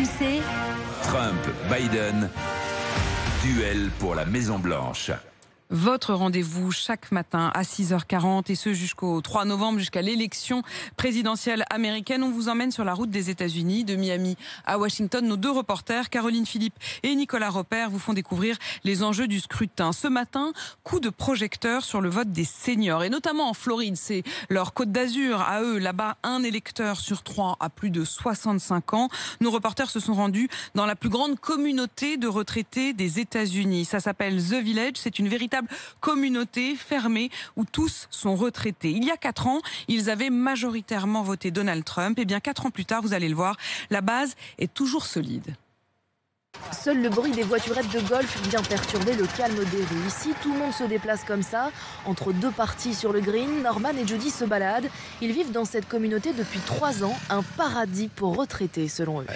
RMC. Trump-Biden, duel pour la Maison-Blanche. Votre rendez-vous chaque matin à 6h40 et ce jusqu'au 3 novembre, jusqu'à l'élection présidentielle américaine. On vous emmène sur la route des États-Unis, de Miami à Washington. Nos deux reporters, Caroline Philippe et Nicolas Roper, vous font découvrir les enjeux du scrutin. Ce matin, coup de projecteur sur le vote des seniors et notamment en Floride. C'est leur Côte d'Azur à eux. Là-bas, un électeur sur 3 a plus de 65 ans. Nos reporters se sont rendus dans la plus grande communauté de retraités des États-Unis. Ça s'appelle The Village. C'est une véritable communauté fermée où tous sont retraités. Il y a 4 ans, ils avaient majoritairement voté Donald Trump. Et bien 4 ans plus tard, vous allez le voir, la base est toujours solide. Seul le bruit des voiturettes de golf vient perturber le calme des rues. Ici, tout le monde se déplace comme ça, entre deux parties sur le green. Norman et Judy se baladent. Ils vivent dans cette communauté depuis 3 ans, un paradis pour retraités selon eux.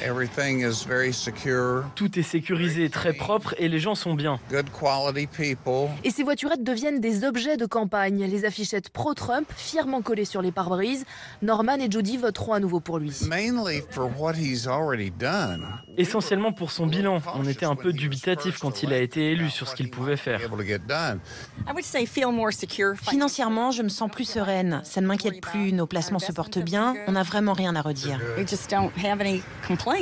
Tout est sécurisé, très propre et les gens sont bien. Et ces voiturettes deviennent des objets de campagne. Les affichettes pro-Trump, fièrement collées sur les pare-brises. Norman et Judy voteront à nouveau pour lui. Essentiellement pour son bilan. On était un peu dubitatif quand il a été élu sur ce qu'il pouvait faire. Financièrement, je me sens plus sereine. Ça ne m'inquiète plus. Nos placements se portent bien. On n'a vraiment rien à redire.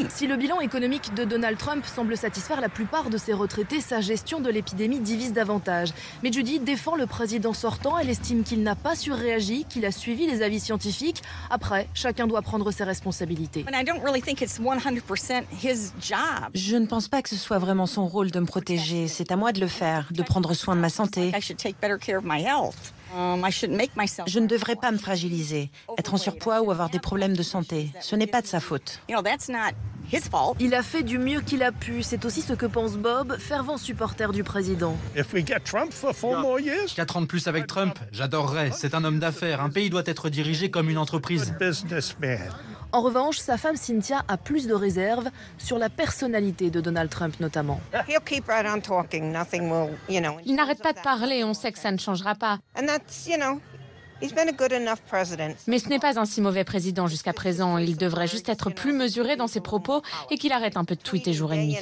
Si le bilan économique de Donald Trump semble satisfaire la plupart de ses retraités, sa gestion de l'épidémie divise davantage. Mais Judy défend le président sortant. Elle estime qu'il n'a pas surréagi, qu'il a suivi les avis scientifiques. Après, chacun doit prendre ses responsabilités. Je ne pense pas que ce soit vraiment son rôle de me protéger. C'est à moi de le faire, de prendre soin de ma santé. Je ne devrais pas me fragiliser, être en surpoids ou avoir des problèmes de santé. Ce n'est pas de sa faute. Il a fait du mieux qu'il a pu. C'est aussi ce que pense Bob, fervent supporter du président. 4 ans de plus avec Trump, j'adorerais. C'est un homme d'affaires. Un pays doit être dirigé comme une entreprise. En revanche, sa femme Cynthia a plus de réserves sur la personnalité de Donald Trump notamment. Il n'arrête pas de parler, on sait que ça ne changera pas. Mais ce n'est pas un si mauvais président jusqu'à présent. Il devrait juste être plus mesuré dans ses propos et qu'il arrête un peu de tweeter jour et nuit.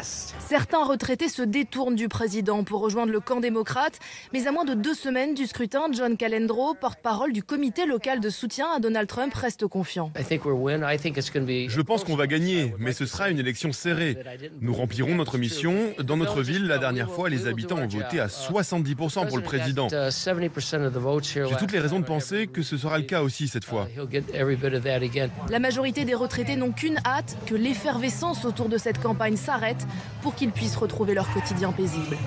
Certains retraités se détournent du président pour rejoindre le camp démocrate. Mais à moins de 2 semaines du scrutin, John Calendro, porte-parole du comité local de soutien à Donald Trump, reste confiant. Je pense qu'on va gagner, mais ce sera une élection serrée. Nous remplirons notre mission. Dans notre ville, la dernière fois, les habitants ont voté à 70% pour le président. J'ai toutes les raisons de penser que ce sera le cas aussi cette fois. La majorité des retraités n'ont qu'une hâte, que l'effervescence autour de cette campagne s'arrête pour qu'ils puissent retrouver leur quotidien paisible.